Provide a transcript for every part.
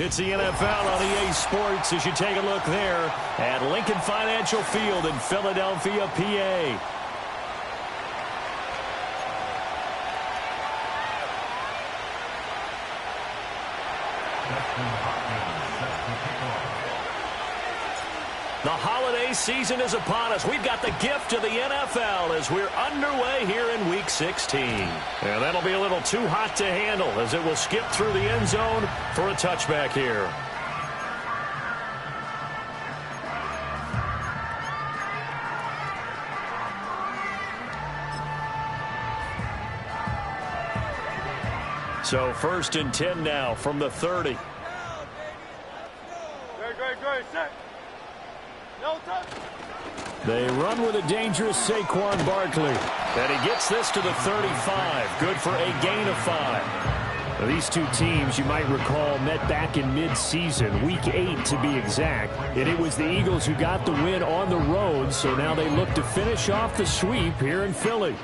It's the NFL on EA Sports as you take a look there at Lincoln Financial Field in Philadelphia, PA. The holiday season is upon us. We've got the gift of the NFL as we're underway here in Week 16. And that'll be a little too hot to handle as it will skip through the end zone for a touchback here. So 1st and 10 now from the 30. Great, set. They run with a dangerous Saquon Barkley. And he gets this to the 35. Good for a gain of 5. These two teams, you might recall, met back in mid-season, Week 8 to be exact. And it was the Eagles who got the win on the road, so now they look to finish off the sweep here in Philly.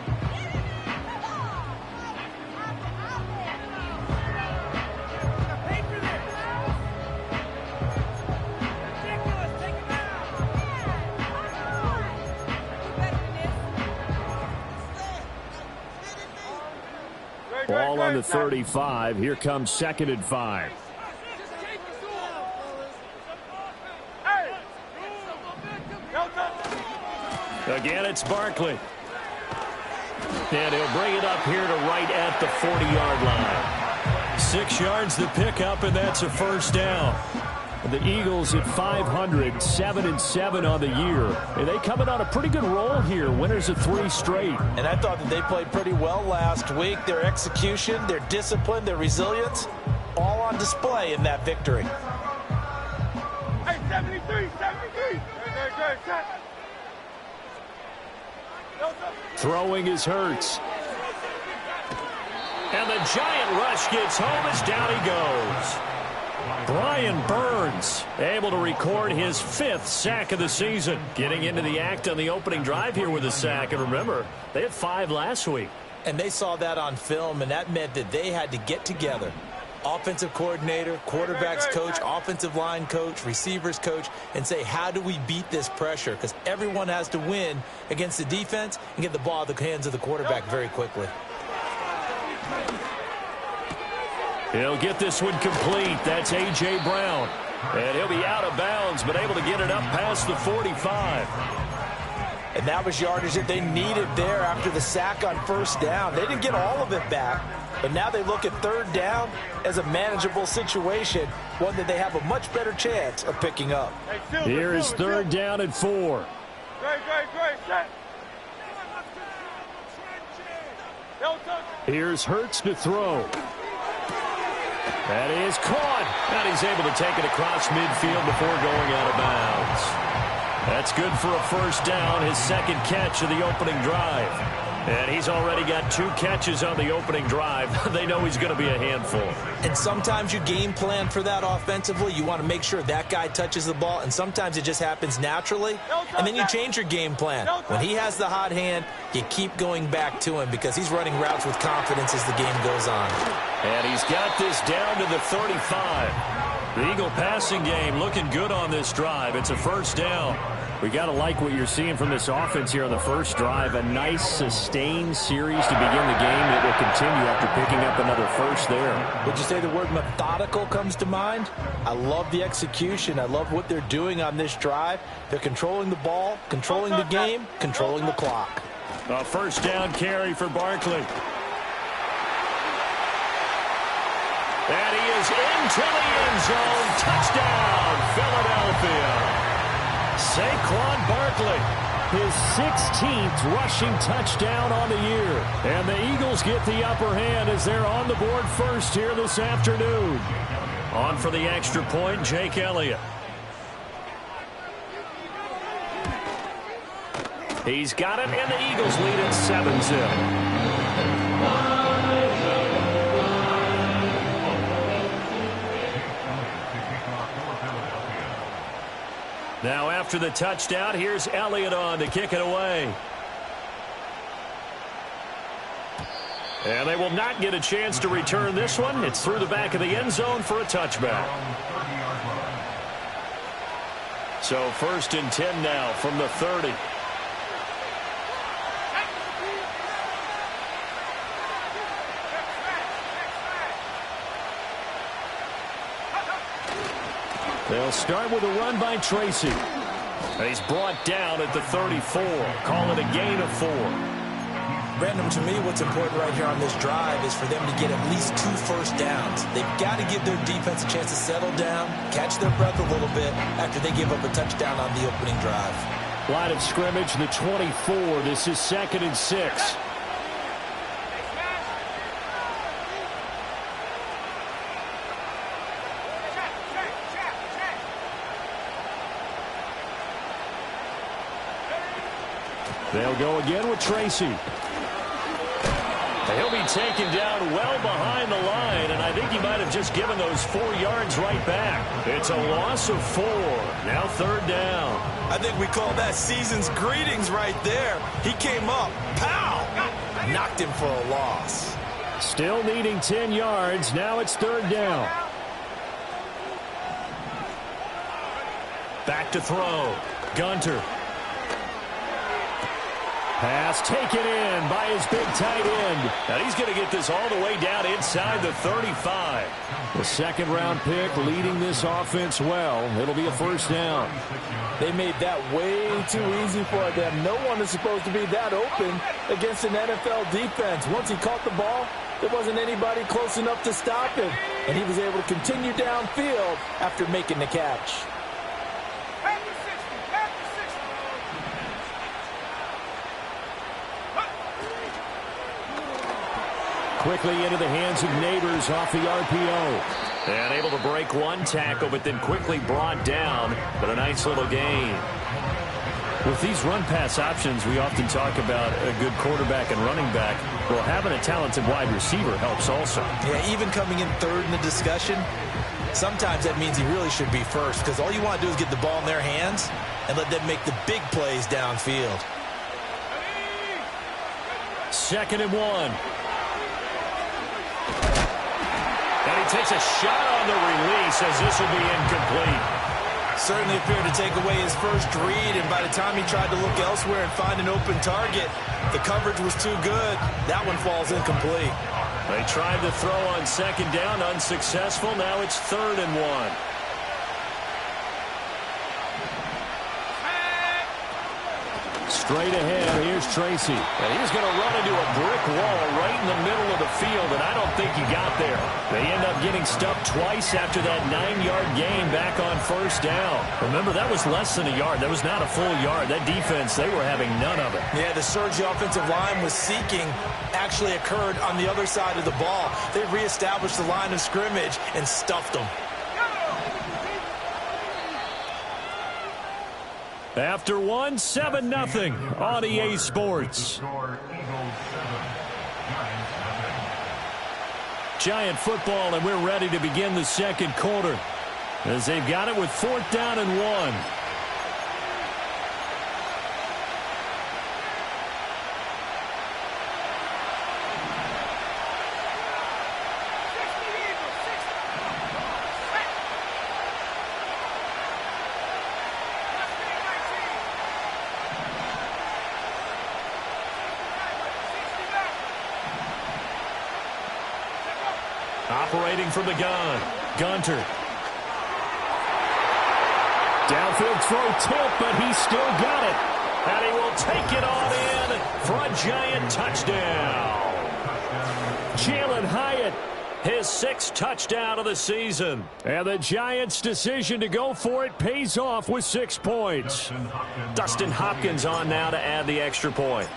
Ball on the 35. Here comes 2nd and 5. Again, it's Barkley. And he'll bring it up here to right at the 40-yard line. 6 yards the pickup, and that's a first down. The Eagles at 500, 7-7 on the year. And they coming on a pretty good roll here. Winners of 3 straight. And I thought that they played pretty well last week. Their execution, their discipline, their resilience, all on display in that victory. Hey, 73. Throwing is Hurts. And the giant rush gets home as down he goes. Brian Burns able to record his 5th sack of the season. Getting into the act on the opening drive here with a sack. And remember, they had 5 last week. And they saw that on film, and that meant that they had to get together. Offensive coordinator, quarterbacks coach, offensive line coach, receivers coach, and say, how do we beat this pressure? Because everyone has to win against the defense and get the ball out of the hands of the quarterback very quickly. He'll get this one complete. That's A.J. Brown. And he'll be out of bounds, but able to get it up past the 45. And that was yardage that they needed there after the sack on 1st down. They didn't get all of it back, but now they look at 3rd down as a manageable situation, one that they have a much better chance of picking up. Here is 3rd down and 4. Great, set. Here's Hurts to throw. That is caught. And he's able to take it across midfield before going out of bounds. That's good for a first down, his 2nd catch of the opening drive. And he's already got 2 catches on the opening drive. They know he's going to be a handful. And sometimes you game plan for that offensively. You want to make sure that guy touches the ball, and sometimes it just happens naturally. And then you change your game plan. When he has the hot hand, you keep going back to him because he's running routes with confidence as the game goes on. And he's got this down to the 35. The Eagle passing game looking good on this drive. It's a first down. We got to like what you're seeing from this offense here on the first drive. A nice, sustained series to begin the game that will continue after picking up another first there. Would you say the word methodical comes to mind? I love the execution. I love what they're doing on this drive. They're controlling the ball, controlling the game, controlling the clock. A first down carry for Barkley. And he is into the end zone. Touchdown, Philadelphia. Saquon Barkley, his 16th rushing touchdown on the year. And the Eagles get the upper hand as they're on the board first here this afternoon. On for the extra point, Jake Elliott. He's got it, and the Eagles lead at 7-0. Now after the touchdown, here's Elliott on to kick it away. And they will not get a chance to return this one. It's through the back of the end zone for a touchback. So 1st and 10 now from the 30. They'll start with a run by Tracy. And he's brought down at the 34. Call it a gain of 4. Brandon, to me, what's important right here on this drive is for them to get at least 2 first downs. They've got to give their defense a chance to settle down, catch their breath a little bit after they give up a touchdown on the opening drive. Line of scrimmage, the 24. This is 2nd and 6. They'll go again with Tracy. He'll be taken down well behind the line, and I think he might have just given those 4 yards right back. It's a loss of 4. Now 3rd down. I think we call that season's greetings right there. He came up, pow, knocked him for a loss. Still needing 10 yards. Now it's 3rd down. Back to throw. Gunter. Pass taken in by his big tight end. And he's going to get this all the way down inside the 35. The 2nd-round pick leading this offense well. It'll be a 1st down. They made that way too easy for them. No one is supposed to be that open against an NFL defense. Once he caught the ball, there wasn't anybody close enough to stop him. And he was able to continue downfield after making the catch. Quickly into the hands of Neighbors off the RPO. And able to break one tackle, but then quickly brought down. But a nice little gain. With these run-pass options, we often talk about a good quarterback and running back. Well, having a talented wide receiver helps also. Yeah, even coming in 3rd in the discussion, sometimes that means he really should be 1st, because all you want to do is get the ball in their hands and let them make the big plays downfield. 2nd and 1. And he takes a shot on the release as this will be incomplete. Certainly appeared to take away his first read, and by the time he tried to look elsewhere and find an open target, the coverage was too good. That one falls incomplete. They tried to throw on 2nd down, unsuccessful. Now it's 3rd and 1. Straight ahead, here's Tracy. And he's going to run into a brick wall right in the middle of the field, and I don't think he got there. They end up getting stuffed twice after that 9-yard gain back on 1st down. Remember, that was less than a yard. That was not a full yard. That defense, they were having none of it. Yeah, the surge the offensive line was seeking actually occurred on the other side of the ball. They reestablished the line of scrimmage and stuffed them. After 7-0 on EA Sports. Giant football, and we're ready to begin the 2nd quarter as they've got it with 4th down and 1. Operating from the gun, Gunter. Downfield throw tilt, but he still got it. And he will take it on in for a Giant touchdown. Jalen Hyatt, his 6th touchdown of the season. And the Giants' decision to go for it pays off with 6 points. Dustin Hopkins on now to add the extra point.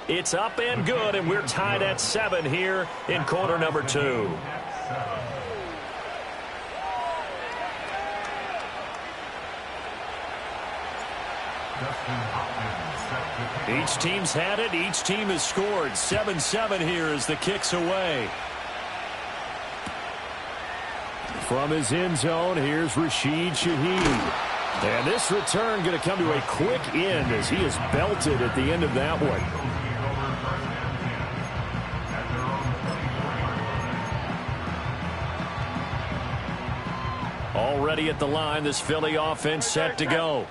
It's up and good, and we're tied at 7 here in quarter number 2. Each team's had it. Each team has scored. 7-7 here as the kick's away. From his end zone, here's Rashid Shaheed. And this return going to come to a quick end as he is belted at the end of that one. Already at the line, this Philly offense set to go.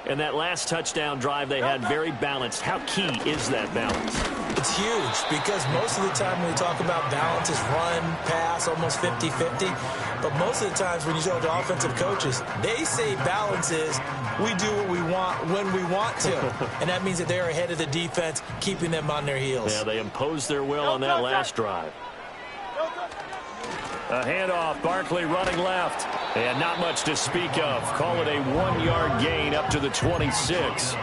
And that last touchdown drive they had very balanced. How key is that balance? It's huge because most of the time when we talk about balance is run, pass, almost 50-50. But most of the times when you talk to offensive coaches, they say balance is we do what we want when we want to. And that means that they're ahead of the defense, keeping them on their heels. Yeah, they imposed their will on that last drive. A handoff, Barkley running left. And not much to speak of. Call it a 1-yard gain up to the 26.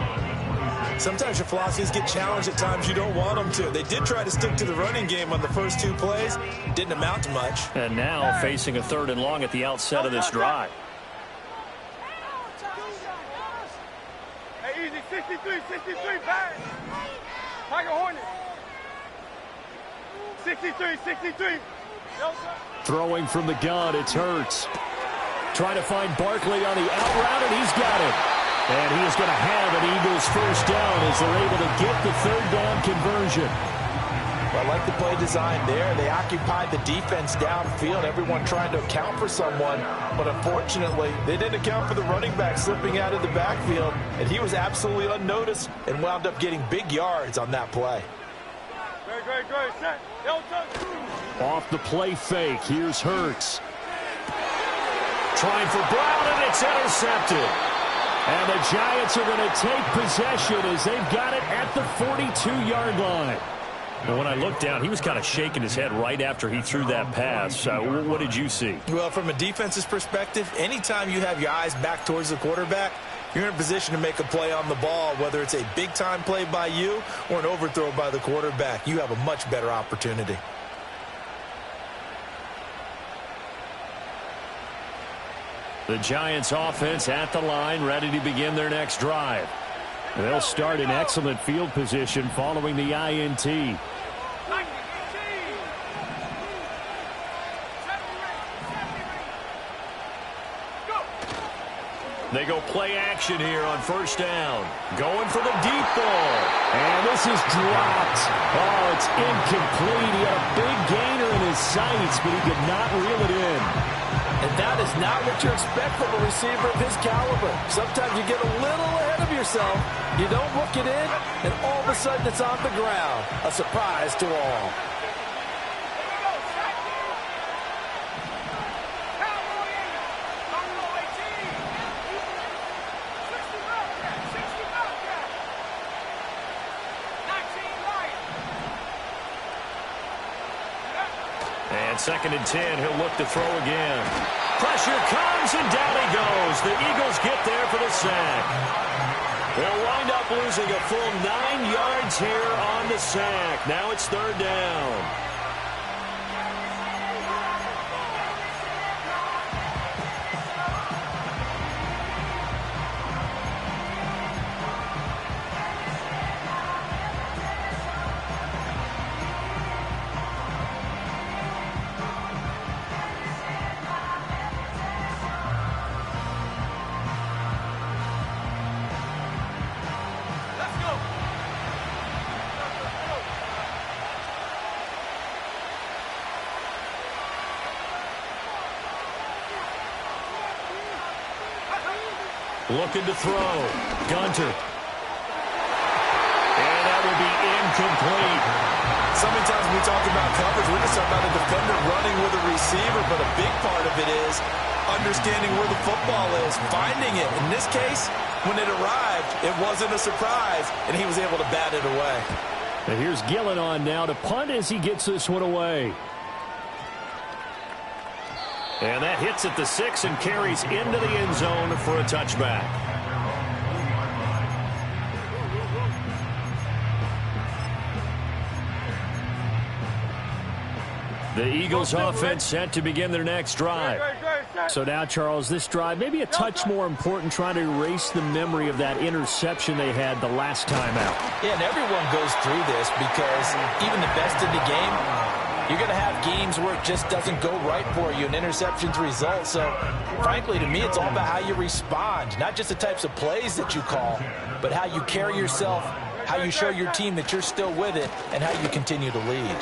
Sometimes your philosophies get challenged at times you don't want them to. They did try to stick to the running game on the first 2 plays. Didn't amount to much. And now facing a 3rd and long at the outset of this drive. Hey, easy, 63, back. Tiger Hornet. 63. Throwing from the gun, it's Hurts. Trying to find Barkley on the out route, and he's got it. And he is going to have an Eagles first down as they're able to get the 3rd down conversion. Well, I like the play design there. They occupied the defense downfield, everyone trying to account for someone. But unfortunately, they didn't account for the running back slipping out of the backfield. And he was absolutely unnoticed and wound up getting big yards on that play. Great, set. Off the play fake, here's Hurts. Trying for Brown, and it's intercepted. And the Giants are going to take possession as they've got it at the 42-yard line. And when I looked down, he was kind of shaking his head right after he threw that pass. What did you see? Well, from a defense's perspective, anytime you have your eyes back towards the quarterback, you're in a position to make a play on the ball, whether it's a big-time play by you or an overthrow by the quarterback. You have a much better opportunity. The Giants offense at the line, ready to begin their next drive. They'll start in excellent field position following the INT. They go play action here on first down. Going for the deep ball. And this is dropped. Oh, it's incomplete. He had a big gainer in his sights, but he could not reel it in. And that is not what you expect from a receiver of his caliber. Sometimes you get a little ahead of yourself. You don't hook it in, and all of a sudden it's on the ground. A surprise to all. And 2nd and 10, he'll look to throw again. Pressure comes, and down he goes. The Eagles get there for the sack. They'll wind up losing a full 9 yards here on the sack. Now it's 3rd down. Looking to throw. Gunter. And that will be incomplete. So many times when we talk about coverage, we're just talking about a defender running with a receiver, but a big part of it is understanding where the football is, finding it. In this case, when it arrived, it wasn't a surprise, and he was able to bat it away. And here's Gillen on now to punt as he gets this one away. And that hits at the 6 and carries into the end zone for a touchback. The Eagles offense set to begin their next drive. So now, Charles, this drive maybe a touch more important, trying to erase the memory of that interception they had the last time out. Yeah, and everyone goes through this because even the best in the game, You're going to have games where it just doesn't go right for you, and interceptions result. So, frankly, to me, it's all about how you respond, not just the types of plays that you call, but how you carry yourself, how you show your team that you're still with it, and how you continue to lead.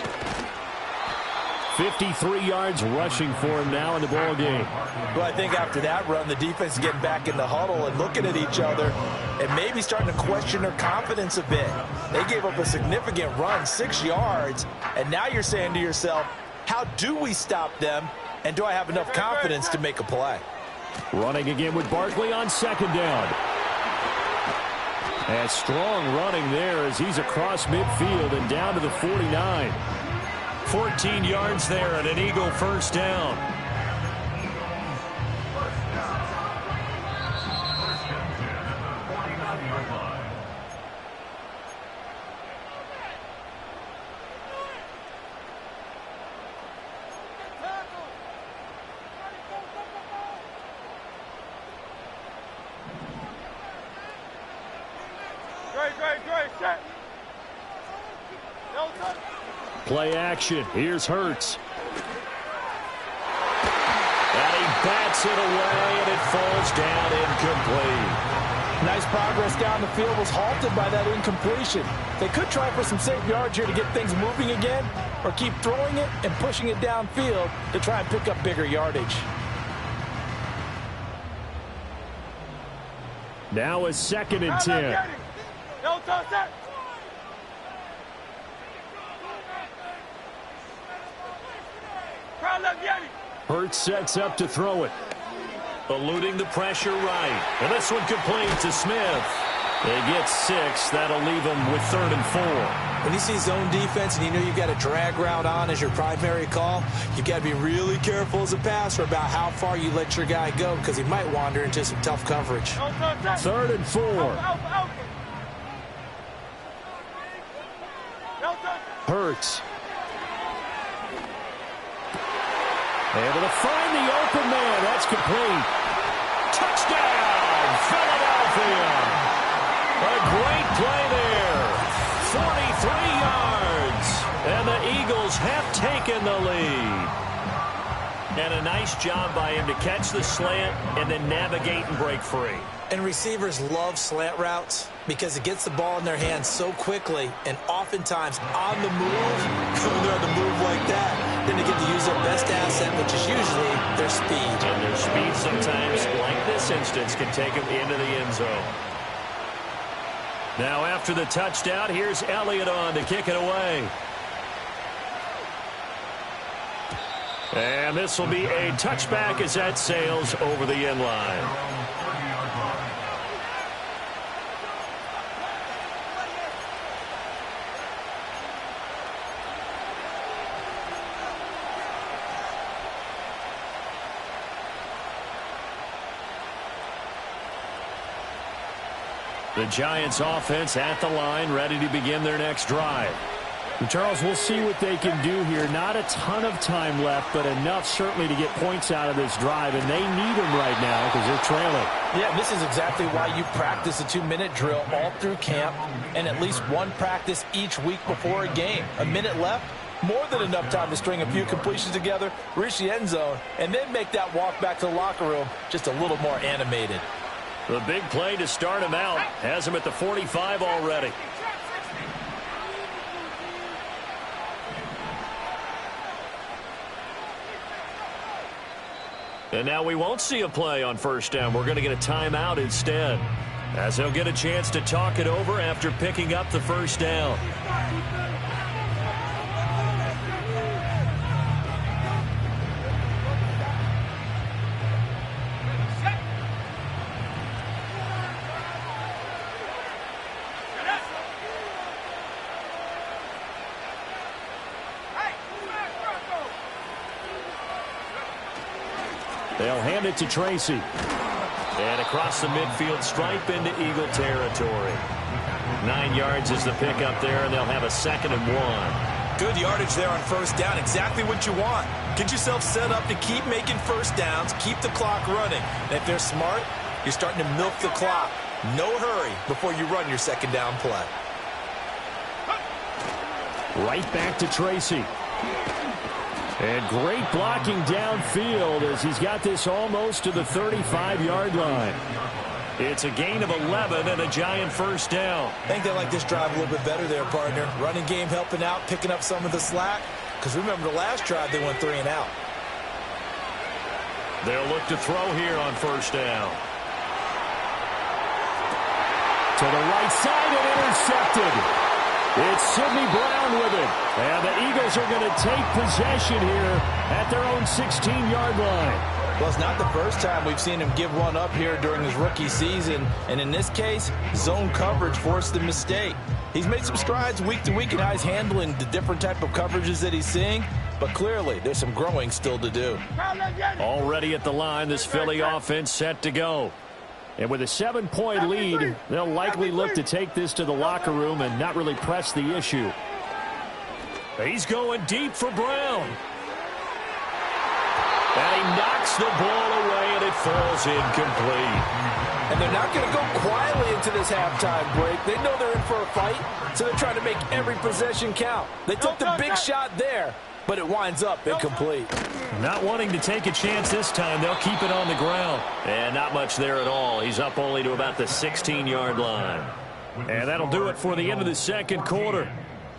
53 yards rushing for him now in the ball game. Well, I think after that run, the defense is getting back in the huddle and looking at each other and maybe starting to question their confidence a bit. They gave up a significant run, 6 yards, and now you're saying to yourself, how do we stop them, and do I have enough confidence to make a play? Running again with Barkley on second down. And strong running there as he's across midfield and down to the 49. 14 yards there and an Eagle first down. Set. Play action. Here's Hurts. And he bats it away, and it falls down incomplete. Nice progress down the field was halted by that incompletion. They could try for some safe yards here to get things moving again, or keep throwing it and pushing it downfield to try and pick up bigger yardage. Now a 2nd and 10. No touch that. Hurts sets up to throw it. Eluding the pressure right. And this one complete to Smith. They get 6. That'll leave them with 3rd and 4. When you see zone defense and you know you've got a drag route on as your primary call, you've got to be really careful as a passer about how far you let your guy go because he might wander into some tough coverage. 3rd and 4. Hurts. Able to find the open man. That's complete. Touchdown, Philadelphia. A great play there. 43 yards. And the Eagles have taken the lead. And a nice job by him to catch the slant and then navigate and break free. And receivers love slant routes because it gets the ball in their hands so quickly and oftentimes on the move. When they're on the move like that, then they get to use their best asset, which is usually their speed. And their speed sometimes, like this instance, can take them into the end zone. Now after the touchdown, here's Elliott on to kick it away. And this will be a touchback as that sails over the end line. The Giants offense at the line, ready to begin their next drive. And Charles, we'll see what they can do here. Not a ton of time left, but enough certainly to get points out of this drive, and they need them right now because they're trailing. Yeah, this is exactly why you practice a 2-minute drill all through camp and at least one practice each week before a game. A minute left, more than enough time to string a few completions together, reach the end zone, and then make that walk back to the locker room just a little more animated. The big play to start him out has him at the 45 already. And now we won't see a play on first down. We're going to get a timeout instead, as they'll get a chance to talk it over after picking up the first down. They'll hand it to Tracy. And across the midfield stripe into Eagle territory. 9 yards is the pickup there, and they'll have a 2nd and 1. Good yardage there on first down. Exactly what you want. Get yourself set up to keep making first downs, keep the clock running. And if they're smart, you're starting to milk the clock. No hurry before you run your second down play. Right back to Tracy. And great blocking downfield as he's got this almost to the 35-yard line. It's a gain of 11 and a Giant first down. I think they like this drive a little bit better there, partner. Running game helping out, picking up some of the slack. Because remember the last drive, they went 3 and out. They'll look to throw here on first down. To the right side and intercepted. It's Sidney Brown with it. And the Eagles are going to take possession here at their own 16-yard line. Well, it's not the first time we've seen him give one up here during his rookie season. And in this case, zone coverage forced the mistake. He's made some strides week to week in how he's handling the different type of coverages that he's seeing. But clearly, there's some growing still to do. Already at the line, this Philly offense set to go. And with a 7-point lead, they'll likely look to take this to the locker room and not really press the issue. He's going deep for Brown. And he knocks the ball away, and it falls incomplete. And they're not going to go quietly into this halftime break. They know they're in for a fight, so they're trying to make every possession count. They took the big shot there, but it winds up incomplete. Not wanting to take a chance this time, they'll keep it on the ground. And not much there at all. He's up only to about the 16-yard line. And that'll do it for the end of the second quarter.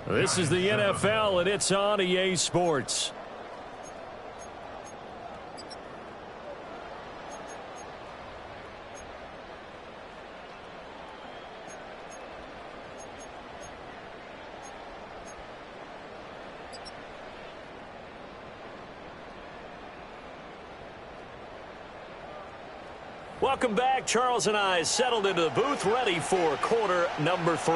This is the NFL, and it's on EA Sports. Welcome back. Charles and I settled into the booth, ready for quarter number 3.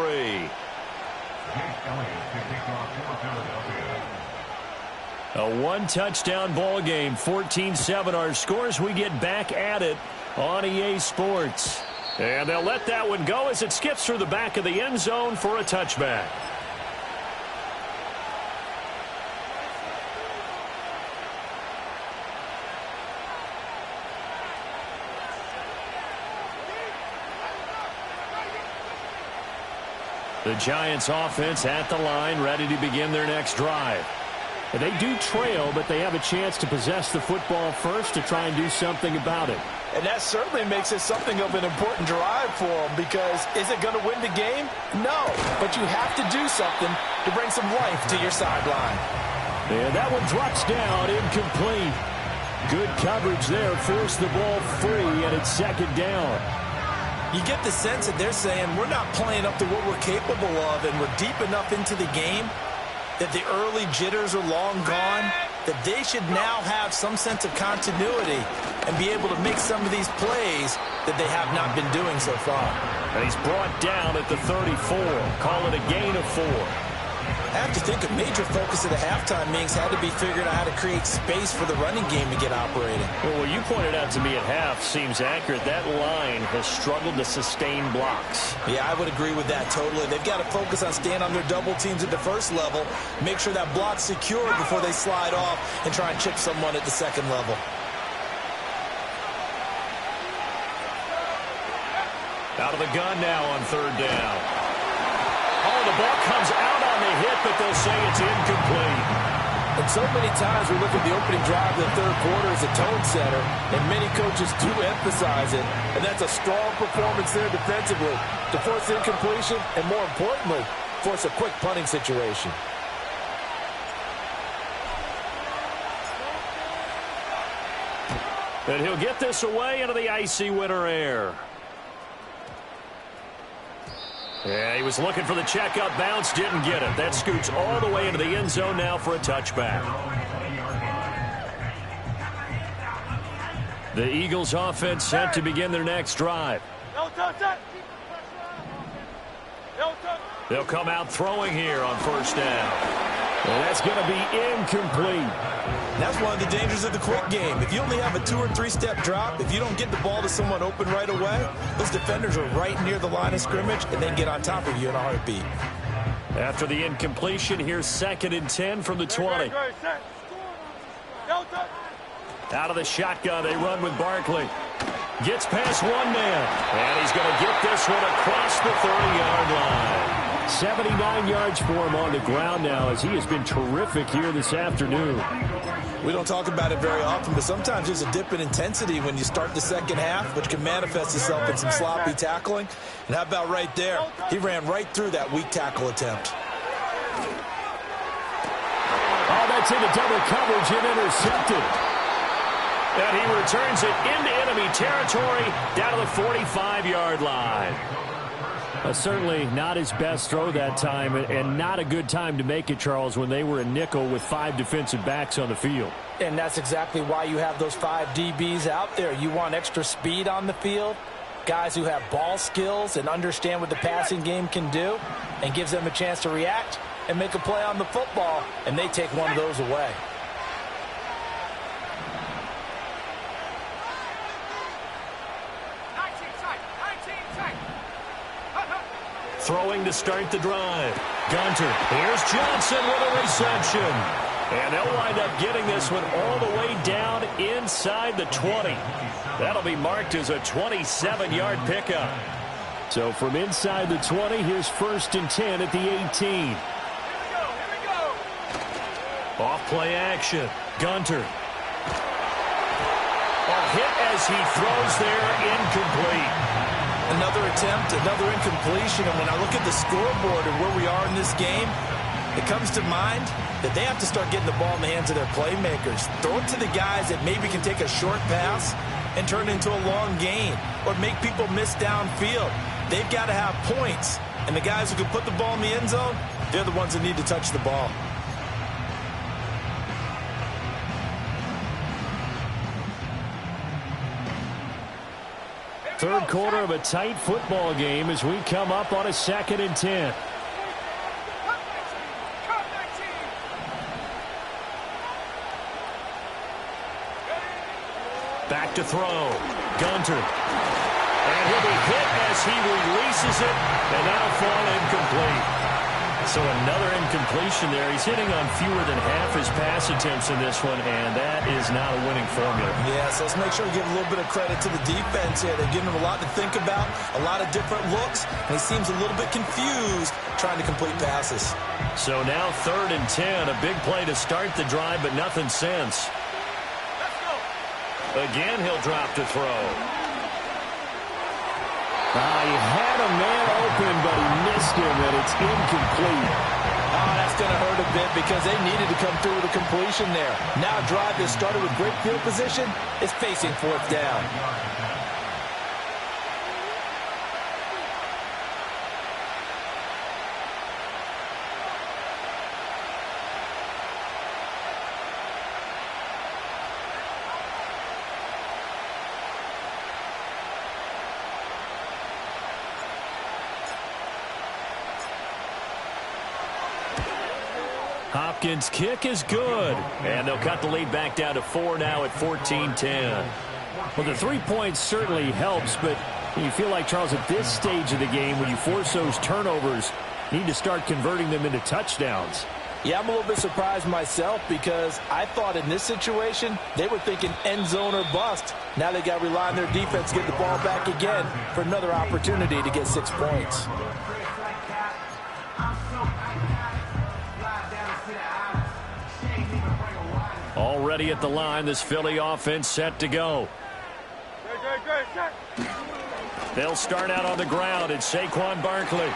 A one-touchdown ball game, 14-7 our scores. We get back at it on EA Sports. And they'll let that one go as it skips through the back of the end zone for a touchback. The Giants offense at the line, ready to begin their next drive. And they do trail, but they have a chance to possess the football first to try and do something about it. And that certainly makes it something of an important drive for them, because is it going to win the game? No, but you have to do something to bring some life to your sideline. And that one drops down, incomplete. Good coverage there, forced the ball free, and it's second down. You get the sense that they're saying we're not playing up to what we're capable of, and we're deep enough into the game that the early jitters are long gone, that they should now have some sense of continuity and be able to make some of these plays that they have not been doing so far. And he's brought down at the 34. Call it a gain of 4. I have to think a major focus of the halftime meetings had to be figuring out how to create space for the running game to get operating. Well, what you pointed out to me at half seems accurate. That line has struggled to sustain blocks. Yeah, I would agree with that totally. They've got to focus on staying on their double teams at the first level, make sure that block's secure before they slide off and try and chip someone at the second level. Out of the gun now on third down. Oh, the ball comes out on the hit, but they'll say it's incomplete. And so many times we look at the opening drive of the third quarter as a tone setter, and many coaches do emphasize it, and that's a strong performance there defensively to force incompletion and, more importantly, force a quick punting situation. And he'll get this away into the icy winter air. Yeah, he was looking for the checkup bounce, didn't get it. That scoots all the way into the end zone now for a touchback. The Eagles offense set to begin their next drive. They'll come out throwing here on first down. Well, that's going to be incomplete. That's one of the dangers of the quick game. If you only have a 2- or 3-step drop, if you don't get the ball to someone open right away, those defenders are right near the line of scrimmage and they get on top of you in a heartbeat. After the incompletion, here's 2nd and 10 from the 20. Out of the shotgun, they run with Barkley. Gets past one man, and he's going to get this one across the 30-yard line. 79 yards for him on the ground now, as he has been terrific here this afternoon. We don't talk about it very often, but sometimes there's a dip in intensity when you start the second half, which can manifest itself in some sloppy tackling. And how about right there? He ran right through that weak tackle attempt. Oh, that's into double coverage and intercepted. And he returns it into enemy territory down to the 45-yard line. Certainly not his best throw that time, and not a good time to make it, Charles, when they were a nickel with 5 defensive backs on the field. And that's exactly why you have those 5 DBs out there. You want extra speed on the field, guys who have ball skills and understand what the passing game can do, and gives them a chance to react and make a play on the football, and they take one of those away. Throwing to start the drive. Gunter. Here's Johnson with a reception. And they'll wind up getting this one all the way down inside the 20. That'll be marked as a 27-yard pickup. So from inside the 20, here's 1st and 10 at the 18. Off play action. Gunter. A hit as he throws there, incomplete. Another attempt, another incompletion, and when I look at the scoreboard and where we are in this game, it comes to mind that they have to start getting the ball in the hands of their playmakers. Throw it to the guys that maybe can take a short pass and turn it into a long gain, or make people miss downfield. They've got to have points, and the guys who can put the ball in the end zone, they're the ones that need to touch the ball. Third quarter of a tight football game as we come up on a 2nd and 10. Back to throw. Gunter. And he'll be hit as he releases it, and that'll fall incomplete. So another incompletion there. He's hitting on fewer than half his pass attempts in this one, and that is not a winning formula. Yeah, so let's make sure we give a little bit of credit to the defense here. They're giving him a lot to think about, a lot of different looks, and he seems a little bit confused trying to complete passes. So now 3rd and 10, a big play to start the drive, but nothing since. Again, he'll drop to throw. He had a man open, but he missed him, and it's incomplete. Oh, that's going to hurt a bit because they needed to come through with a completion there. Now a drive that started with great field position is facing 4th down. Hopkins' kick is good. And they'll cut the lead back down to 4 now at 14-10. Well, the 3 points certainly helps, but you feel like, Charles, at this stage of the game, when you force those turnovers, you need to start converting them into touchdowns. Yeah, I'm a little bit surprised myself because I thought in this situation they were thinking end zone or bust. Now they got to rely on their defense to get the ball back again for another opportunity to get 6 points. Already at the line, this Philly offense set to go. They'll start out on the ground. It's Saquon Barkley. And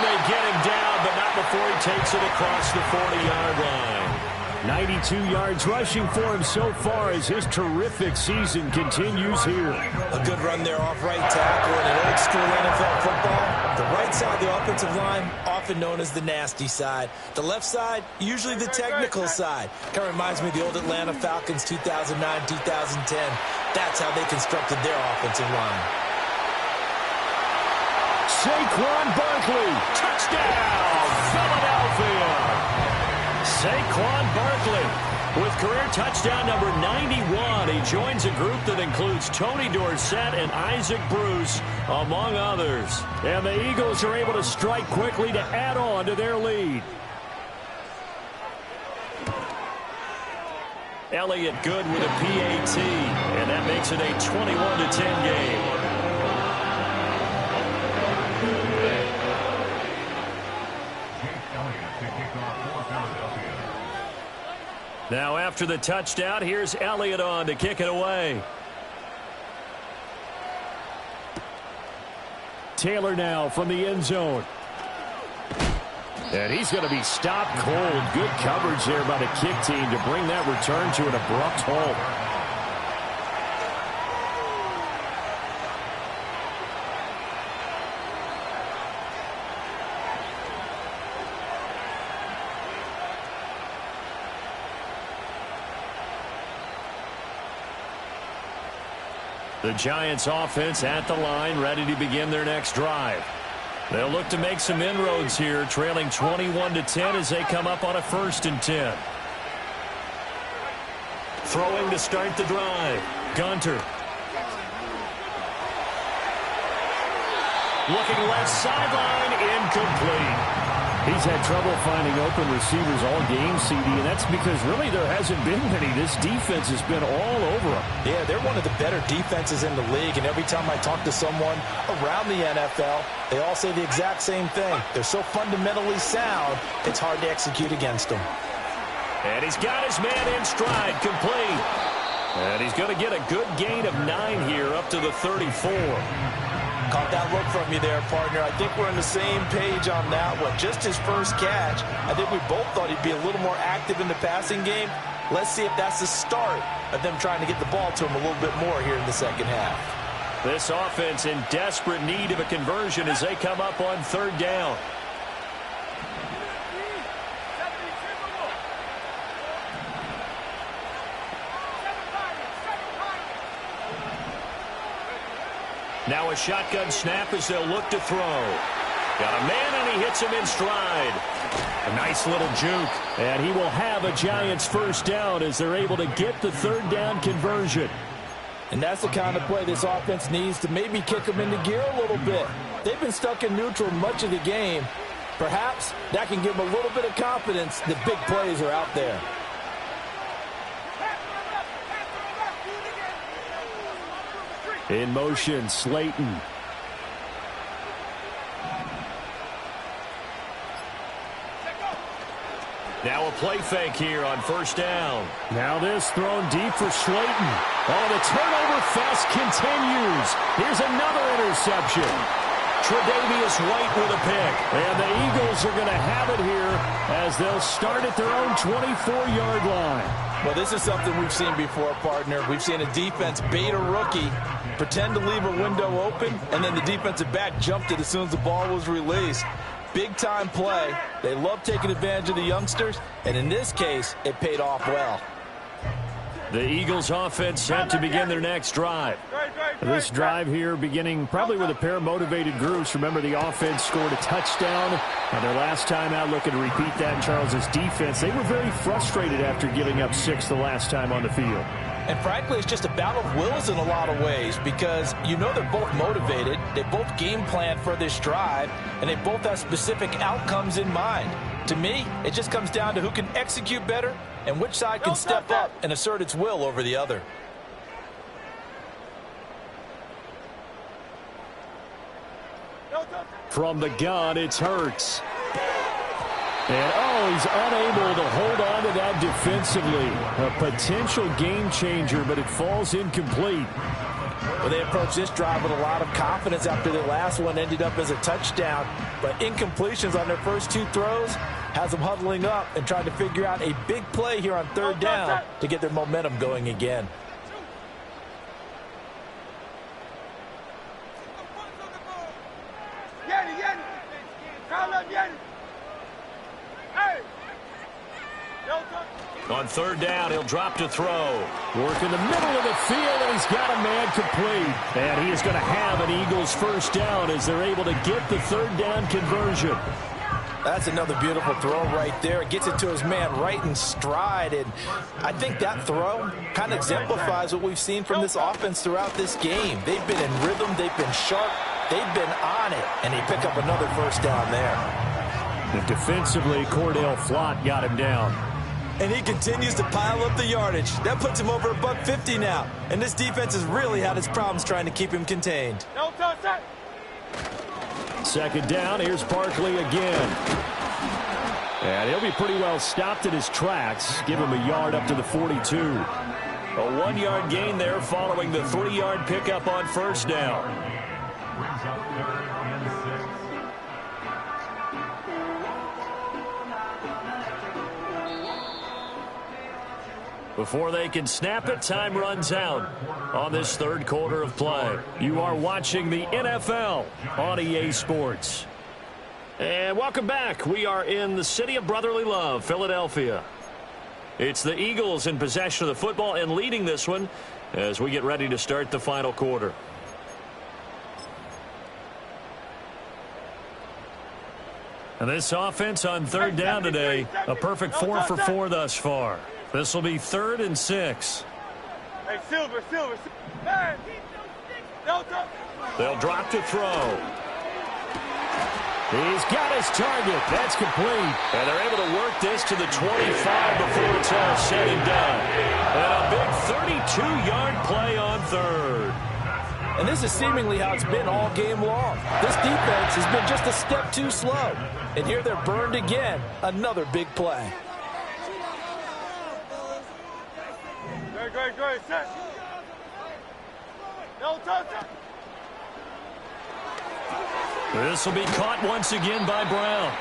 they get him down, but not before he takes it across the 40-yard line. 92 yards rushing for him so far as his terrific season continues here. A good run there off right tackle in an old school NFL football. The right side of the offensive line, often known as the nasty side. The left side, usually the technical side. Kind of reminds me of the old Atlanta Falcons 2009-2010. That's how they constructed their offensive line. Saquon Barkley, touchdown, Philadelphia. Saquon Barkley with career touchdown number 91. He joins a group that includes Tony Dorsett and Isaac Bruce, among others. And the Eagles are able to strike quickly to add on to their lead. Elliott good with a PAT, and that makes it a 21-10 game. Now after the touchdown, here's Elliott on to kick it away. Taylor now from the end zone. And he's going to be stopped cold. Good coverage there by the kick team to bring that return to an abrupt halt. The Giants offense at the line, ready to begin their next drive. They'll look to make some inroads here, trailing 21-10 as they come up on a 1st and 10. Throwing to start the drive. Gunter. Looking left sideline, incomplete. He's had trouble finding open receivers all game, CD, and that's because really there hasn't been many. This defense has been all over them. Yeah, they're one of the better defenses in the league, and every time I talk to someone around the NFL, they all say the exact same thing. They're so fundamentally sound, it's hard to execute against them. And he's got his man in stride, complete. And he's going to get a good gain of 9 here up to the 34. Caught that look from you there, partner. I think we're on the same page on that one. Just his first catch. I think we both thought he'd be a little more active in the passing game. Let's see if that's the start of them trying to get the ball to him a little bit more here in the second half. This offense in desperate need of a conversion as they come up on 3rd down. Now a shotgun snap as they'll look to throw. Got a man, and he hits him in stride. A nice little juke. And he will have a Giants 1st down as they're able to get the 3rd down conversion. And that's the kind of play this offense needs to maybe kick them into gear a little bit. They've been stuck in neutral much of the game. Perhaps that can give them a little bit of confidence that big plays are out there. In motion, Slayton. Now a play fake here on 1st down. Now this thrown deep for Slayton. Oh, the turnover fest continues. Here's another interception. Tre'Davious White with a pick. And the Eagles are going to have it here as they'll start at their own 24-yard line. Well, this is something we've seen before, partner. We've seen a defense bait a rookie, pretend to leave a window open, and then the defensive back jumped it as soon as the ball was released. Big-time play. They love taking advantage of the youngsters, and in this case, it paid off well. The Eagles offense set to begin their next drive. This drive here beginning probably with a pair of motivated groups. Remember, the offense scored a touchdown on their last time out, looking to repeat that in Charles's defense. They were very frustrated after giving up 6 the last time on the field. And frankly, it's just a battle of wills in a lot of ways because you know they're both motivated, they both game plan for this drive, and they both have specific outcomes in mind. To me, it just comes down to who can execute better and which side can step up and assert its will over the other. From the gun, it's Hurts. And, oh, he's unable to hold on to that defensively. A potential game changer, but it falls incomplete. Well, they approached this drive with a lot of confidence after their last one ended up as a touchdown. But incompletions on their first 2 throws has them huddling up and trying to figure out a big play here on 3rd down to get their momentum going again. On 3rd down, he'll drop to throw. Work in the middle of the field, and he's got a man complete. And he is going to have an Eagles 1st down as they're able to get the 3rd down conversion. That's another beautiful throw right there. It gets it to his man right in stride. And I think that throw kind of exemplifies what we've seen from this offense throughout this game. They've been in rhythm. They've been sharp. They've been on it. And they pick up another 1st down there. And defensively, Cordell Flott got him down. And he continues to pile up the yardage. That puts him over $150 now. And this defense has really had its problems trying to keep him contained. 2nd down, here's Barkley again. And he'll be pretty well stopped in his tracks. Give him a yard up to the 42. A 1-yard gain there following the 3-yard pickup on first down. Before they can snap it, time runs out on this third quarter of play. You are watching the NFL on EA Sports. And welcome back. We are in the city of brotherly love, Philadelphia. It's the Eagles in possession of the football and leading this one as we get ready to start the final quarter. And this offense on third down today, a perfect 4 for 4 thus far. This will be 3rd and 6. Hey, Silver. Man. They'll drop to throw. He's got his target. That's complete. And they're able to work this to the 25 before it's all said and done. And a big 32-yard play on third. And this is seemingly how it's been all game long. This defense has been just a step too slow. And here they're burned again. Another big play. Great, set. No touch. This will be caught once again by Brown.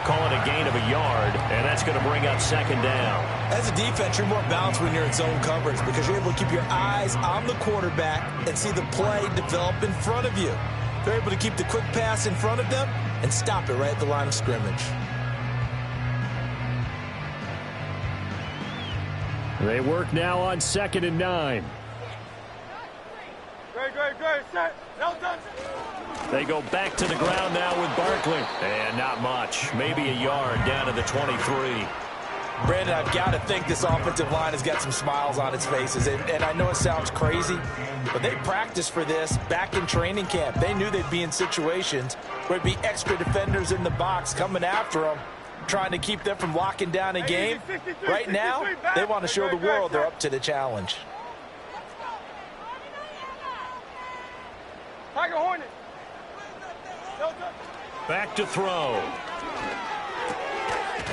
Call it a gain of a yard, and that's going to bring up second down. As a defense, you're more balanced when you're in zone coverage because you're able to keep your eyes on the quarterback and see the play develop in front of you. They're able to keep the quick pass in front of them and stop it right at the line of scrimmage. They work now on 2nd and 9. Great, set. No touch. They go back to the ground now with Barkley. And not much. Maybe a yard down to the 23. Brandon, I've got to think this offensive line has got some smiles on its faces. And I know it sounds crazy, but they practiced for this back in training camp. They knew they'd be in situations where it'd be extra defenders in the box coming after them, trying to keep them from locking down a game. Right now, they want to show the world they're up to the challenge. Tiger Hornet. Back to throw.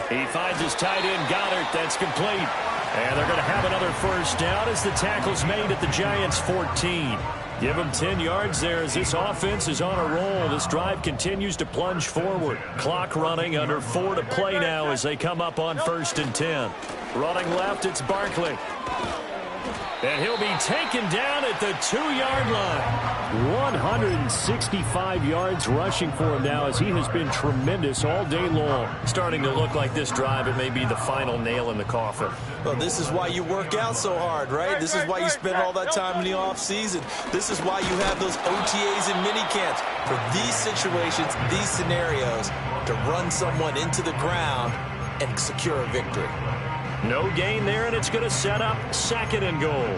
He finds his tight end, Goddard. That's complete. And they're going to have another first down as the tackle's made at the Giants' 14. Give them 10 yards there as this offense is on a roll. This drive continues to plunge forward. Clock running, under 4 to play now as they come up on 1st and 10. Running left, it's Barkley. And he'll be taken down at the 2-yard line. 165 yards rushing for him now as he has been tremendous all day long. Starting to look like this drive, it may be the final nail in the coffin. Well, this is why you work out so hard, right? This is why you spend all that time in the offseason. This is why you have those OTAs and mini camps. For these situations, these scenarios, to run someone into the ground and secure a victory. No gain there, and it's going to set up 2nd and goal.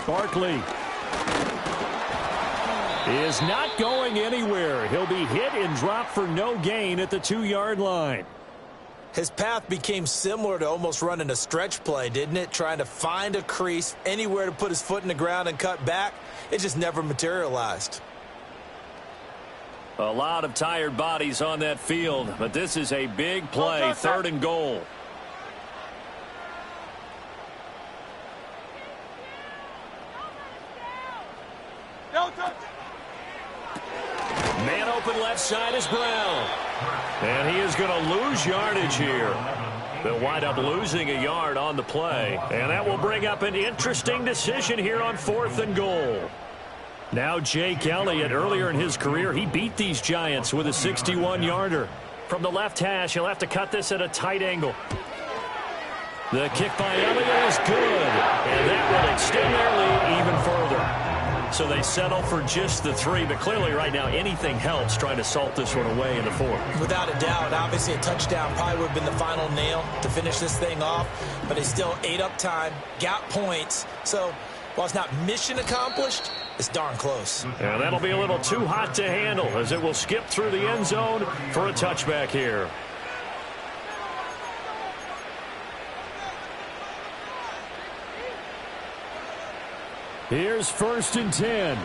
Barkley is not going anywhere. He'll be hit and dropped for no gain at the 2-yard line. His path became similar to almost running a stretch play, didn't it? Trying to find a crease, anywhere to put his foot in the ground and cut back. It just never materialized. A lot of tired bodies on that field, but this is a big play, 3rd and goal. Man open left side is Brown. And he is going to lose yardage here. They'll wind up losing a yard on the play. And that will bring up an interesting decision here on 4th and goal. Now Jake Elliott, earlier in his career, he beat these Giants with a 61-yarder. From the left hash, he'll have to cut this at a tight angle. The kick by Elliott is good. And that will extend their lead even further. So they settle for just the 3, but clearly right now anything helps trying to salt this one away in the 4th. Without a doubt, obviously a touchdown probably would have been the final nail to finish this thing off, but they still ate up time, got points. So while it's not mission accomplished, it's darn close. And that'll be a little too hot to handle as it will skip through the end zone for a touchback here. Here's 1st and 10.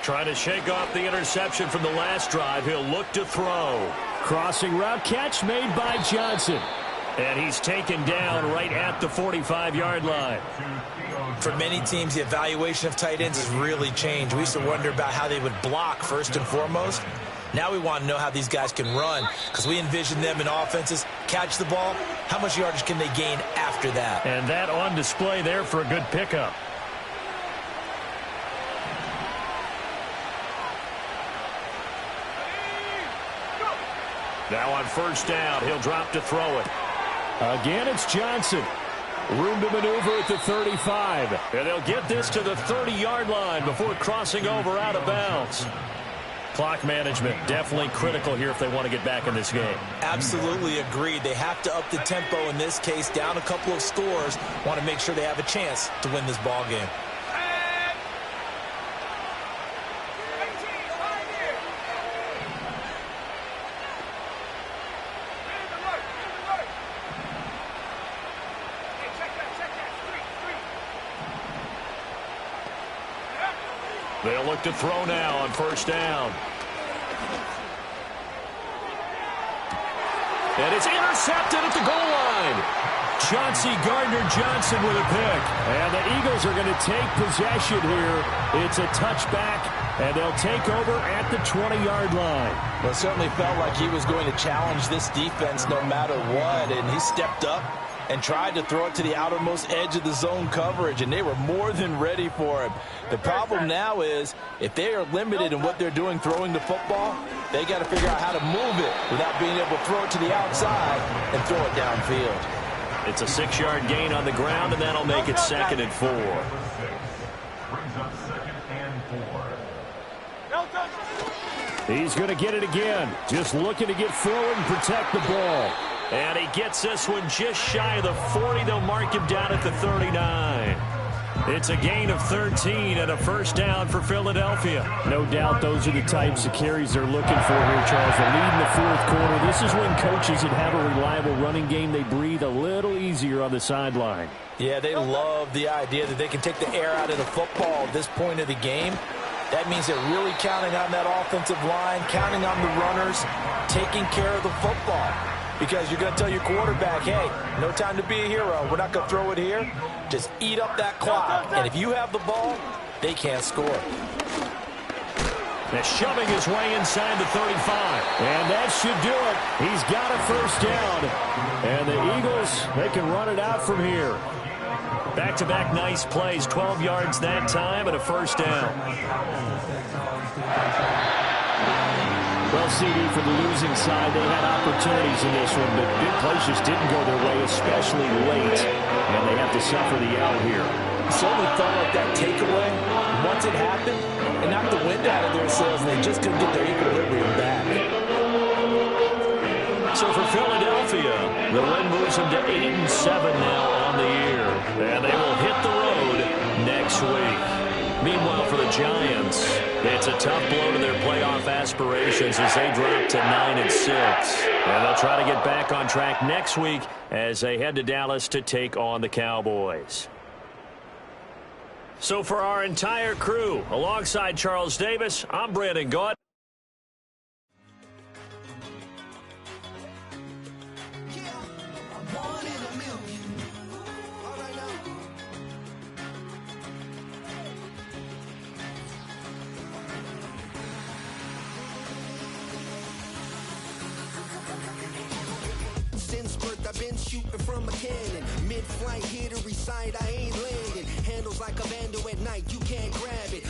Trying to shake off the interception from the last drive. He'll look to throw. Crossing route catch made by Johnson. And he's taken down right at the 45-yard line. For many teams, the evaluation of tight ends has really changed. We used to wonder about how they would block first and foremost. Now we want to know how these guys can run, because we envision them in offenses catch the ball. How much yardage can they gain after that? And that on display there for a good pickup. Now on 1st down, he'll drop to throw it. Again, it's Johnson. Room to maneuver at the 35. And they'll get this to the 30-yard line before crossing over out of bounds. Clock management definitely critical here if they want to get back in this game. Absolutely agreed. They have to up the tempo in this case, down a couple of scores. Want to make sure they have a chance to win this ball game. They'll look to throw now on 1st down. And it's intercepted at the goal line. Chauncey Gardner-Johnson with a pick. And the Eagles are going to take possession here. It's a touchback, and they'll take over at the 20-yard line. Well, it certainly felt like he was going to challenge this defense no matter what, and he stepped up and tried to throw it to the outermost edge of the zone coverage, and they were more than ready for him. The problem now is if they are limited in what they're doing throwing the football, they got to figure out how to move it without being able to throw it to the outside and throw it downfield. It's a 6-yard gain on the ground, and that'll make it 2nd and 4. He's going to get it again. Just looking to get forward and protect the ball. And he gets this one just shy of the 40. They'll mark him down at the 39. It's a gain of 13 and a 1st down for Philadelphia. No doubt those are the types of carries they're looking for here, Charles. The lead in the 4th quarter. This is when coaches that have a reliable running game, they breathe a little easier on the sideline. Yeah, they love the idea that they can take the air out of the football at this point of the game. That means they're really counting on that offensive line, counting on the runners, taking care of the football. Because you're going to tell your quarterback, hey, no time to be a hero. We're not going to throw it here. Just eat up that clock. And if you have the ball, they can't score. They're shoving his way inside the 35. And that should do it. He's got a 1st down. And the Eagles, they can run it out from here. Back-to-back nice plays. 12 yards that time and a 1st down. Well, CD, for the losing side, they had opportunities in this one, but big plays just didn't go their way, especially late, and they have to suffer the L here. It certainly felt like that takeaway, once it happened, it knocked the wind out of their sails, and they just couldn't get their equilibrium back. So for Philadelphia, the win moves them to 8-7 now on the year, and they will hit the road next week. Meanwhile, for the Giants, it's a tough blow to their playoff aspirations as they drop to 9-6. And they'll try to get back on track next week as they head to Dallas to take on the Cowboys. So for our entire crew, alongside Charles Davis, I'm Brandon Gaud. I've been shooting from a cannon. Mid-flight, here to recite, I ain't landing. Handles like a vandal at night, you can't grab it.